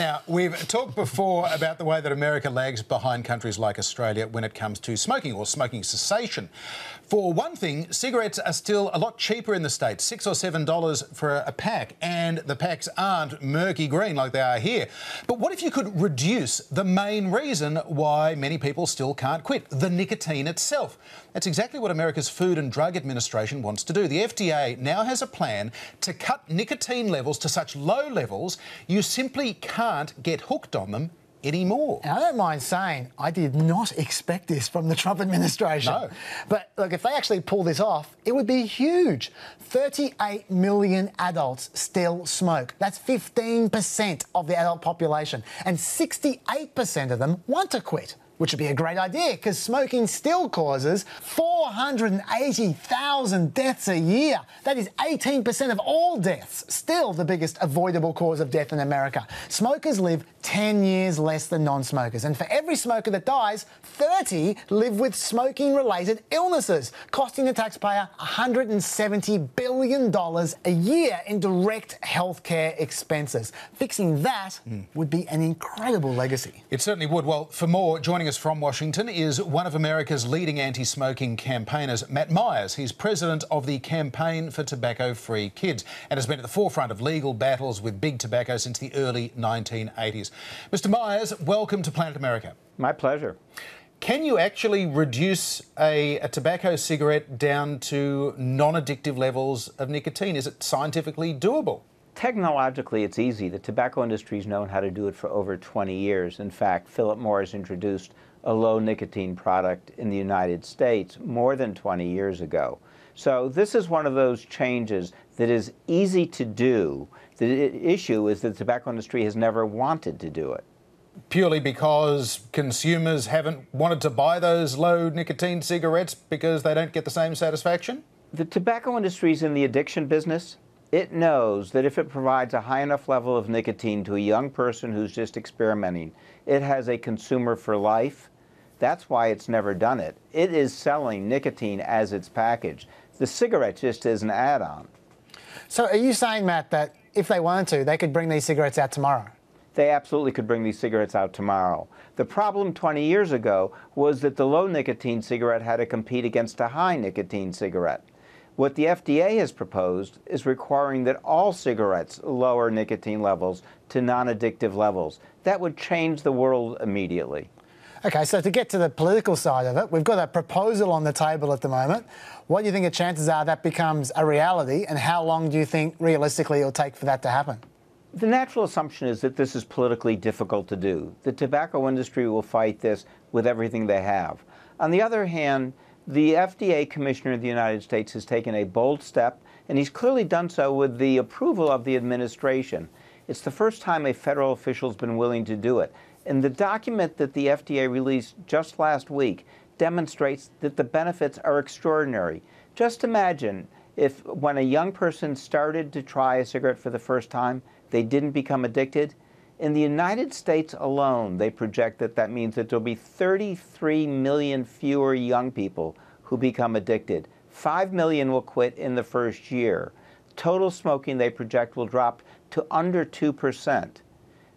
Now, we've talked before about the way that America lags behind countries like Australia when it comes to smoking or smoking cessation. For one thing, cigarettes are still a lot cheaper in the States, $6 or $7 for a pack, and the packs aren't murky green like they are here. But what if you could reduce the main reason why many people still can't quit, the nicotine itself? That's exactly what America's Food and Drug Administration wants to do. The FDA now has a plan to cut nicotine levels to such low levels you simply can't get hooked on them anymore. And I don't mind saying I did not expect this from the Trump administration. No. But look, if they actually pull this off, it would be huge. 38 million adults still smoke. That's 15% of the adult population. And 68% of them want to quit, which would be a great idea because smoking still causes 480,000 deaths a year. That is 18% of all deaths, still the biggest avoidable cause of death in America. Smokers live 10 years less than non-smokers, and for every smoker that dies, 30 live with smoking-related illnesses, costing the taxpayer $170 billion a year in direct healthcare expenses. Fixing that would be an incredible legacy. It certainly would. Well, for more, joining us from Washington is one of America's leading anti-smoking campaigners, Matt Myers. He's president of the Campaign for Tobacco-Free Kids and has been at the forefront of legal battles with big tobacco since the early 1980s. Mr. Myers, welcome to Planet America. My pleasure. Can you actually reduce a tobacco cigarette down to non-addictive levels of nicotine? Is it scientifically doable? Technologically, it's easy. The tobacco industry has known how to do it for over 20 years. In fact, Philip Morris introduced a low nicotine product in the United States more than 20 years ago. So this is one of those changes that is easy to do. The issue is that the tobacco industry has never wanted to do it. Purely because consumers haven't wanted to buy those low nicotine cigarettes because they don't get the same satisfaction? The tobacco industry is in the addiction business. It knows that if it provides a high enough level of nicotine to a young person who's just experimenting, it has a consumer for life. That's why it's never done it. It is selling nicotine as its package. The cigarette just is an add-on. So are you saying, Matt, that if they wanted to, they could bring these cigarettes out tomorrow? They absolutely could bring these cigarettes out tomorrow. The problem 20 years ago was that the low nicotine cigarette had to compete against a high nicotine cigarette. What the FDA has proposed is requiring that all cigarettes lower nicotine levels to non-addictive levels. That would change the world immediately. OK, so to get to the political side of it, we've got a proposal on the table at the moment. What do you think the chances are that becomes a reality, and how long do you think realistically it'll take for that to happen? The natural assumption is that this is politically difficult to do. The tobacco industry will fight this with everything they have. On the other hand, the FDA Commissioner of the United States has taken a bold step, and he's clearly done so with the approval of the administration. It's the first time a federal official has been willing to do it. And the document that the FDA released just last week demonstrates that the benefits are extraordinary. Just imagine if when a young person started to try a cigarette for the first time, they didn't become addicted. In the United States alone, they project that that means that there'll be 33 million fewer young people who become addicted. 5 million will quit in the first year. Total smoking, they project, will drop to under 2%.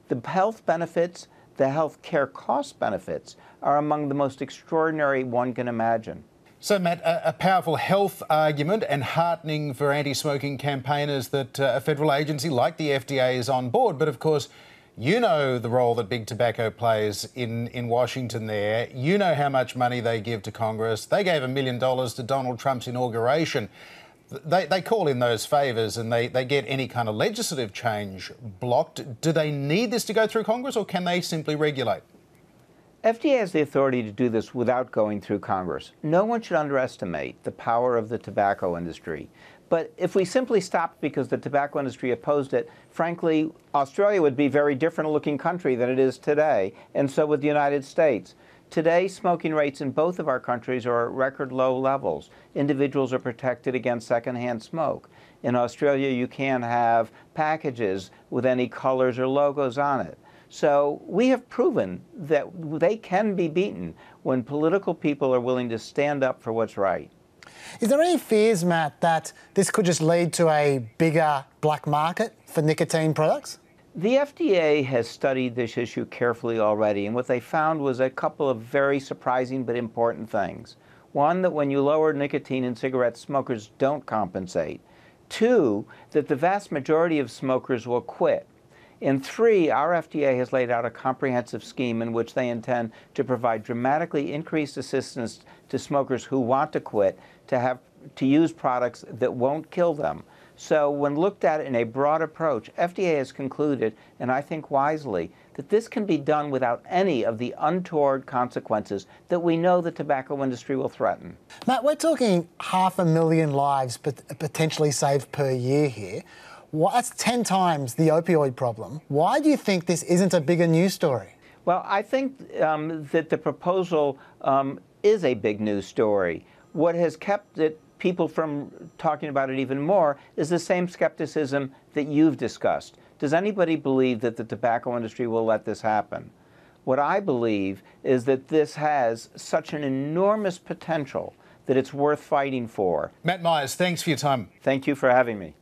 The health benefits, the health care cost benefits, are among the most extraordinary one can imagine. So, Matt, a powerful health argument and heartening for anti-smoking campaigners that a federal agency like the FDA is on board. But, of course, you know the role that big tobacco plays in Washington there. You know how much money they give to Congress. They gave $1 million to Donald Trump's inauguration. They call in those favours and they get any kind of legislative change blocked. Do they need this to go through Congress, or can they simply regulate? FDA has the authority to do this without going through Congress. No one should underestimate the power of the tobacco industry. But if we simply stopped because the tobacco industry opposed it, frankly, Australia would be a very different looking country than it is today, and so would the United States. Today, smoking rates in both of our countries are at record low levels. Individuals are protected against secondhand smoke. In Australia, you can't have packages with any colors or logos on it. So we have proven that they can be beaten when political people are willing to stand up for what's right. Is there any fears, Matt, that this could just lead to a bigger black market for nicotine products? The FDA has studied this issue carefully already, and what they found was a couple of very surprising but important things. One, that when you lower nicotine in cigarettes, smokers don't compensate. Two, that the vast majority of smokers will quit. And three, our FDA has laid out a comprehensive scheme in which they intend to provide dramatically increased assistance to smokers who want to quit to use products that won't kill them. So when looked at in a broad approach, FDA has concluded, and I think wisely, that this can be done without any of the untoward consequences that we know the tobacco industry will threaten. Matt, we're talking 500,000 lives potentially saved per year here. That's 10 times the opioid problem. Why do you think this isn't a bigger news story? Well, I think that the proposal is a big news story. What has kept people from talking about it even more is the same skepticism that you've discussed. Does anybody believe that the tobacco industry will let this happen? What I believe is that this has such an enormous potential that it's worth fighting for. Matt Myers, thanks for your time. Thank you for having me.